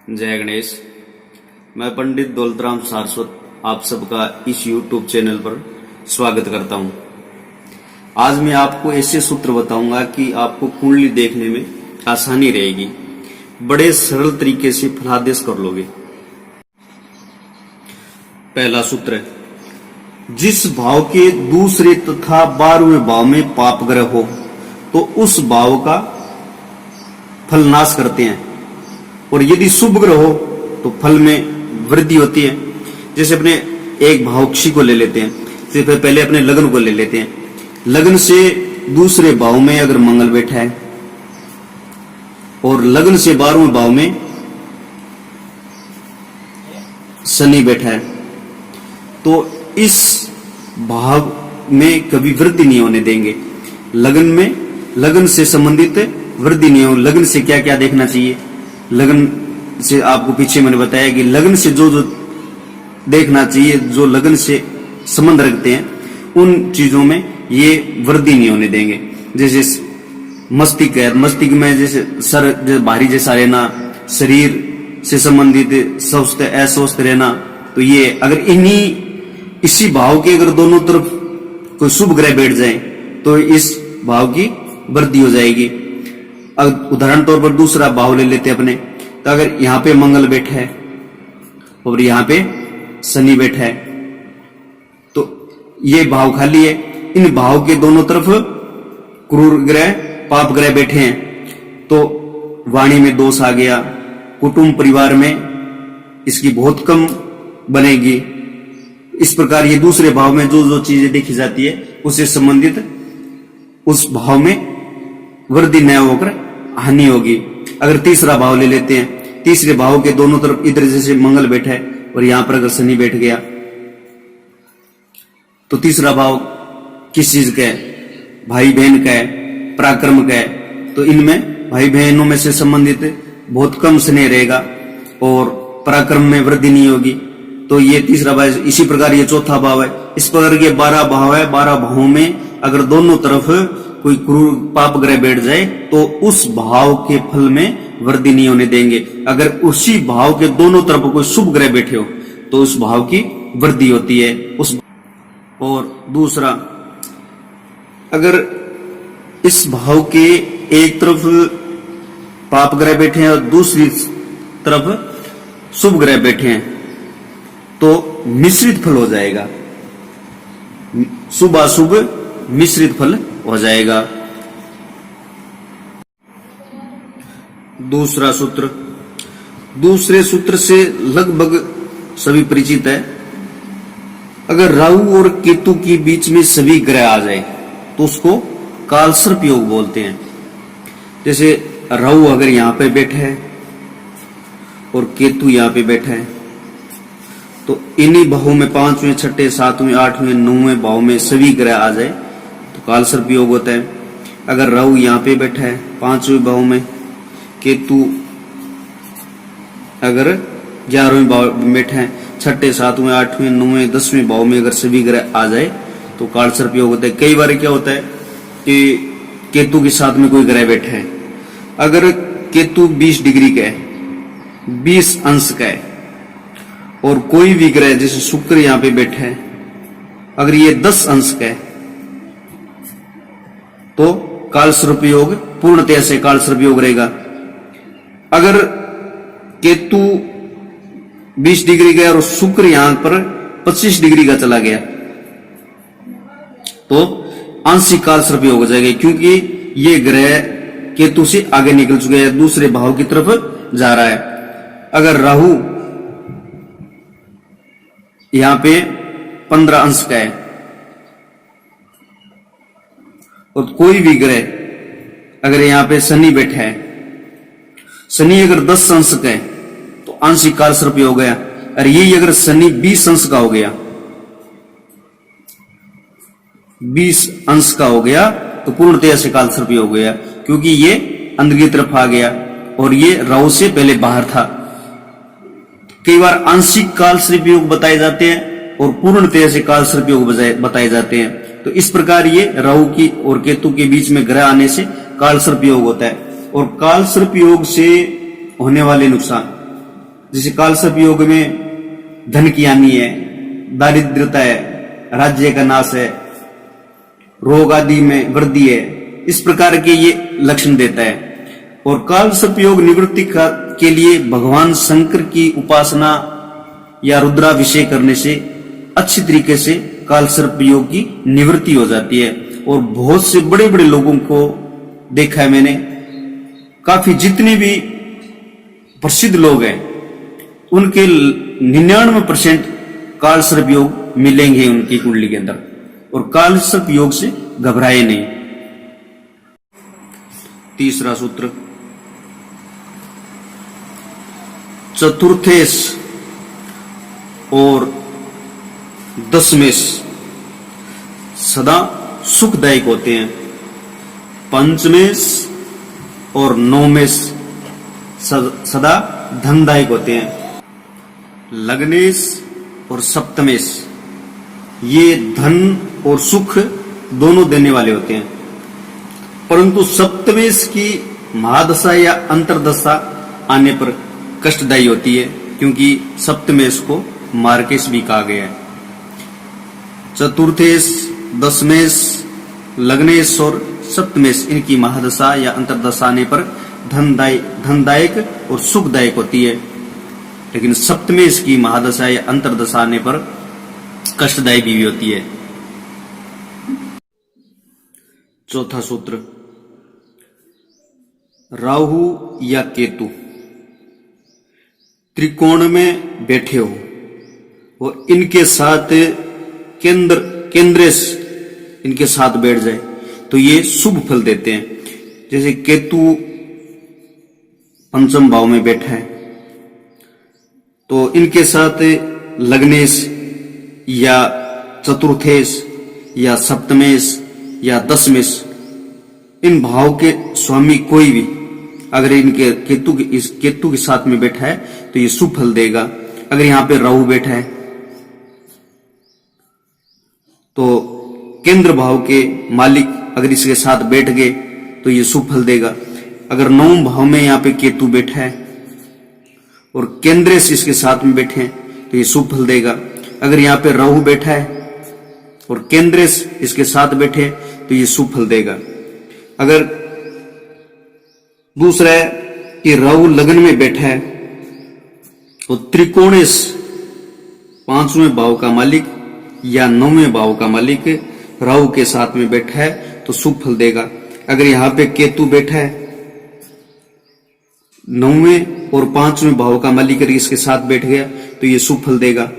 जय गणेश। मैं पंडित दौलतराम सारस्वत आप सबका इस YouTube चैनल पर स्वागत करता हूं। आज मैं आपको ऐसे सूत्र बताऊंगा कि आपको कुंडली देखने में आसानी रहेगी, बड़े सरल तरीके से फलादेश कर लोगे। पहला सूत्र है, जिस भाव के दूसरे तथा 12वें भाव में पाप ग्रह हो तो उस भाव का फल नाश करते हैं, और यदि शुभ ग्रह हो तो फल में वृद्धि होती है। जैसे अपने एक भाव किसी को ले लेते हैं, फिर पहले अपने लगन को ले लेते हैं। लगन से दूसरे भाव में अगर मंगल बैठा है और लगन से 12वें भाव में शनि बैठा है, तो इस भाव में कभी वृद्धि नहीं होने देंगे। लगन में लगन से संबंधित वृद्धि नहीं हो। लगन से क्या क्या देखना चाहिए, लगन से आपको पीछे मैंने बताया कि लगन से जो जो देखना चाहिए, जो लगन से संबंध रखते हैं, उन चीजों में ये वृद्धि नहीं होने देंगे। जैसे मस्तिष्क है, मस्तिष्क में जैसे सर भारी जैसा रहना, शरीर से संबंधित स्वस्थ अस्वस्थ रहना, तो ये अगर इसी भाव के अगर दोनों तरफ कोई शुभ ग्रह बैठ जाए तो इस भाव की वृद्धि हो जाएगी। उदाहरण तौर पर दूसरा भाव ले लेते अपने, तो अगर यहाँ पे मंगल बैठा है और यहाँ पे शनि बैठा है, तो ये भाव खाली है। इन भाव के दोनों तरफ क्रूर ग्रह पाप ग्रह बैठे हैं, तो वाणी में दोष आ गया, कुटुंब परिवार में इसकी बहुत कम बनेगी। इस प्रकार ये दूसरे भाव में जो जो चीजें देखी जाती है उससे संबंधित उस भाव में वृद्धि न होकर हानि होगी। अगर तीसरा भाव ले लेते हैं, तीसरे भाव के दोनों तरफ इधर जैसे मंगल बैठा है और यहां पर अगर शनि बैठ गया, तो तीसरा भाव किस चीज का है, भाई बहन का है, पराक्रम का है, तो इनमें भाई बहनों में से संबंधित बहुत कम स्नेह रहेगा और पराक्रम में वृद्धि नहीं होगी। तो ये तीसरा भाव। इसी प्रकार ये चौथा भाव है। इस प्रकार के 12 भाव है। 12 भावों में अगर दोनों तरफ कोई क्रूर पाप ग्रह बैठ जाए तो उस भाव के फल में वृद्धि नहीं होने देंगे। अगर उसी भाव के दोनों तरफ कोई शुभ ग्रह बैठे हो तो उस भाव की वृद्धि होती है। और दूसरा, अगर इस भाव के एक तरफ पाप ग्रह बैठे हैं और दूसरी तरफ शुभ ग्रह बैठे हैं, तो मिश्रित फल हो जाएगा। शुभ अशुभ मिश्रित फल हो जाएगा। दूसरा सूत्र, दूसरे सूत्र से लगभग सभी परिचित है। अगर राहु और केतु के बीच में सभी ग्रह आ जाए तो उसको कालसर्प योग बोलते हैं। जैसे राहु अगर यहां पे बैठा है और केतु यहां पे बैठा है, तो इन्हीं भावों में 5वें, 6ठे, 7वें, 8वें, 9वें भाव में सभी ग्रह आ जाए तो कालसर्प योग होता है। अगर राहु यहाँ पे बैठा है 5वें भाव में, केतु अगर 11वें भाव में बैठा है, 6ठे, 7वें, 8वें, 9वें, 10वें भाव में अगर सभी ग्रह आ जाए तो कालसर्प योग होता है। कई बार क्या होता है कि केतु के साथ में कोई ग्रह बैठा है, अगर केतु 20 डिग्री का है, 20 अंश का है, और कोई भी ग्रह जैसे शुक्र यहां पे बैठा है, अगर ये 10 अंश का है, तो कालसर्प योग पूर्णतः से कालसर्प योग रहेगा। अगर केतु 20 डिग्री का और शुक्र यहां पर 25 डिग्री का चला गया तो आंशिक कालसर्प योग हो जाएगा, क्योंकि ये ग्रह केतु से आगे निकल चुके हैं, दूसरे भाव की तरफ जा रहा है। अगर राहु यहां पे 15 अंश का है और कोई भी ग्रह, अगर यहां पे शनि बैठा है, शनि अगर 10 अंश का है तो आंशिक कालसर्प हो गया। और यही अगर शनि 20 अंश का हो गया, 20 अंश का हो गया, तो पूर्णतः से कालसर्प हो गया, क्योंकि ये अंदर की तरफ आ गया और ये राहु से पहले बाहर था। कई बार आंशिक कालसर्प योग बताए जाते हैं और पूर्णतः से कालसर्प योग बताए जाते हैं। तो इस प्रकार ये राहु की और केतु के बीच में ग्रह आने से कालसर्प योग होता है। और कालसर्प योग से होने वाले नुकसान, जैसे कालसर्प योग में धन की हानि है, दारिद्रता है, राज्य का नाश है, रोग आदि में वृद्धि है, इस प्रकार के ये लक्षण देता है। और कालसर्प योग निवृत्ति के लिए भगवान शंकर की उपासना या रुद्राभिषेक करने से अच्छी तरीके से कालसर्प योग की निवृत्ति हो जाती है। और बहुत से बड़े बड़े लोगों को देखा है मैंने, काफी जितने भी प्रसिद्ध लोग हैं उनके 99% कालसर्प योग मिलेंगे उनकी कुंडली के अंदर, और कालसर्प योग से घबराए नहीं। तीसरा सूत्र, चतुर्थेश और दशमेश सदा सुखदायक होते हैं। पंचमेश और नवमेश सदा धनदायक होते हैं। लग्नेश और सप्तमेश ये धन और सुख दोनों देने वाले होते हैं, परंतु सप्तमेश की महादशा या अंतरदशा आने पर कष्टदायी होती है, क्योंकि सप्तमेश को मार्केश भी कहा गया है। चतुर्थेश, दशमेश, लग्नेश और सप्तमेश इनकी महादशा या अंतरदशा आने पर धनदायक और सुखदायक होती है, लेकिन सप्तमेश की महादशा या अंतरदशा आने पर कष्टदायी भी होती है। चौथा सूत्र, राहु या केतु त्रिकोण में बैठे हो और इनके साथ केंद्रेश इनके साथ बैठ जाए तो ये शुभ फल देते हैं। जैसे केतु पंचम भाव में बैठा है तो इनके साथ लग्नेश या चतुर्थेश या सप्तमेश या दशमेश, इन भाव के स्वामी कोई भी अगर इनके केतु के साथ में बैठा है तो ये शुभ फल देगा। अगर यहां पे राहु बैठा है तो केंद्र भाव के मालिक अगर इसके साथ बैठ गए तो ये शुभ फल देगा। अगर नवम भाव में यहाँ पे केतु बैठा है और केंद्रेश इसके साथ में बैठे हैं तो ये शुभ फल देगा। अगर यहाँ पे राहु बैठा है और केंद्रेश इसके साथ बैठे तो ये शुभ फल देगा। अगर दूसरा है कि राहु लग्न में बैठा है तो त्रिकोणेश पांचवें भाव का मालिक या नौवें भाव का मालिक राहु के साथ में बैठा है तो शुभ फल देगा। अगर यहां पे केतु बैठा है, नौवें और पांचवें भाव का मालिक अगर इसके साथ बैठ गया तो ये शुभ फल देगा।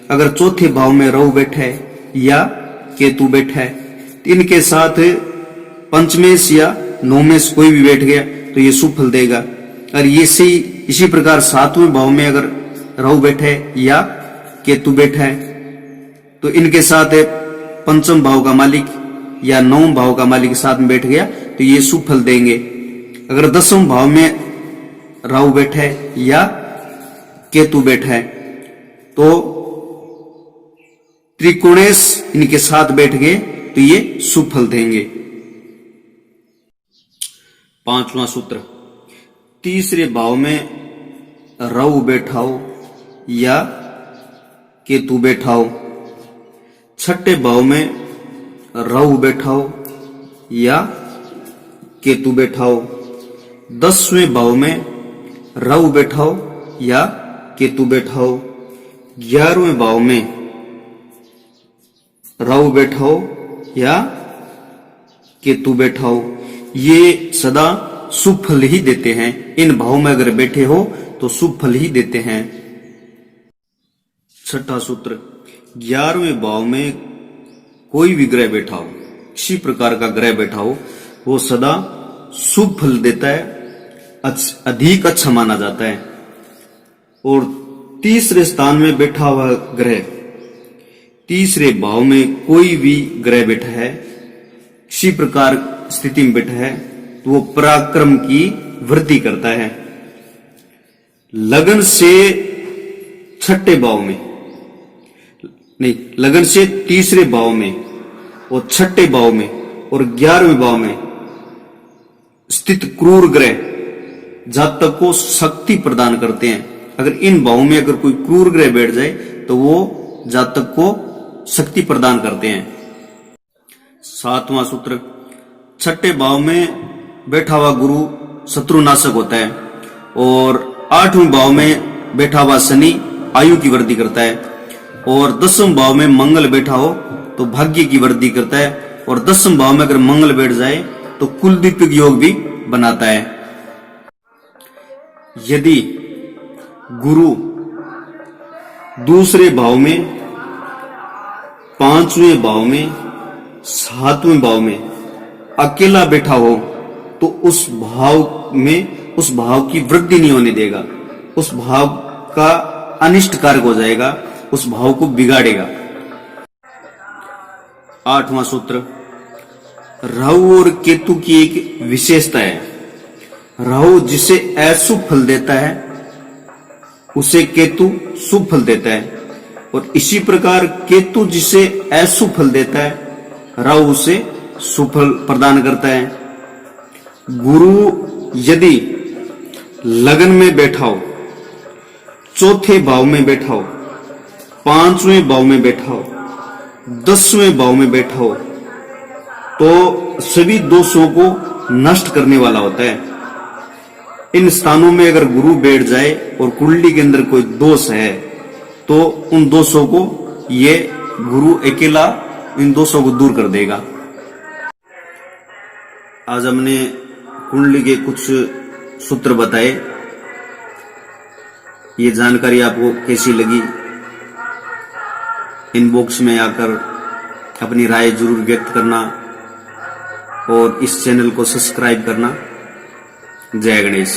अगर चौथे भाव में राहु बैठा है या केतु बैठा है तो इनके साथ पंचमेश या नौमेश कोई भी बैठ गया तो ये शुभ फल देगा। और ये इसी प्रकार सातवें भाव में अगर राहु बैठा है या केतु बैठा है तो इनके साथ पंचम भाव का मालिक या नवम भाव का मालिक के साथ में बैठ गया तो ये शुभ फल देंगे। अगर दसवें भाव में राहु बैठा है या केतु बैठा है तो त्रिकोणेश इनके साथ बैठ गए तो ये शुभ फल देंगे। पांचवा सूत्र, तीसरे भाव में राहु बैठा हो या केतु बैठा हो, छठे भाव में राहु बैठा हो या केतु बैठा हो, 10वें भाव में राहु बैठा हो या केतु बैठा हो, 11वें भाव में राहु बैठा हो या केतु बैठा हो, ये सदा शुभ फल ही देते हैं। इन भाव में अगर बैठे हो तो शुभ फल ही देते हैं। छठा सूत्र, 11वें भाव में कोई भी ग्रह बैठा हो, किसी प्रकार का ग्रह बैठा हो, वो सदा शुभ फल देता है, अधिक अच्छा माना जाता है। और तीसरे स्थान में बैठा हुआ ग्रह, तीसरे भाव में कोई भी ग्रह बैठा है, किसी प्रकार स्थिति में बैठा है तो वो पराक्रम की वृद्धि करता है। लगन से छठे भाव में नहीं, लगन से तीसरे भाव में और छठे भाव में और 11वें भाव में स्थित क्रूर ग्रह जातक को शक्ति प्रदान करते हैं अगर इन भावों में अगर कोई क्रूर ग्रह बैठ जाए तो वो जातक को शक्ति प्रदान करते हैं। 7वां सूत्र, छठे भाव में बैठा हुआ गुरु शत्रुनाशक होता है और 8वें भाव में बैठा हुआ शनि आयु की वृद्धि करता है और 10वें भाव में मंगल बैठा हो तो भाग्य की वृद्धि करता है और 10वें भाव में अगर मंगल बैठ जाए तो कुलदीपक योग भी बनाता है। यदि गुरु दूसरे भाव में, 5वें भाव में, 7वें भाव में अकेला बैठा हो तो उस भाव की वृद्धि नहीं होने देगा, उस भाव का अनिष्ट कारक हो जाएगा, उस भाव को बिगाड़ेगा। 8वां सूत्र, राहु और केतु की एक विशेषता है। राहु जिसे अशुभ फल देता है उसे केतु शुभ फल देता है और इसी प्रकार केतु जिसे अशुभ फल देता है राहु उसे शुभ फल प्रदान करता है। गुरु यदि लगन में बैठा हो, चौथे भाव में बैठा हो, 5वें भाव में बैठा हो, 10वें भाव में बैठा हो तो सभी दोषों को नष्ट करने वाला होता है। इन स्थानों में अगर गुरु बैठ जाए और कुंडली के अंदर कोई दोष है तो उन दोषों को ये गुरु अकेला इन दोषों को दूर कर देगा। आज हमने कुंडली के कुछ सूत्र बताए। ये जानकारी आपको कैसी लगी इनबॉक्स में आकर अपनी राय जरूर व्यक्त करना और इस चैनल को सब्सक्राइब करना। जय गणेश।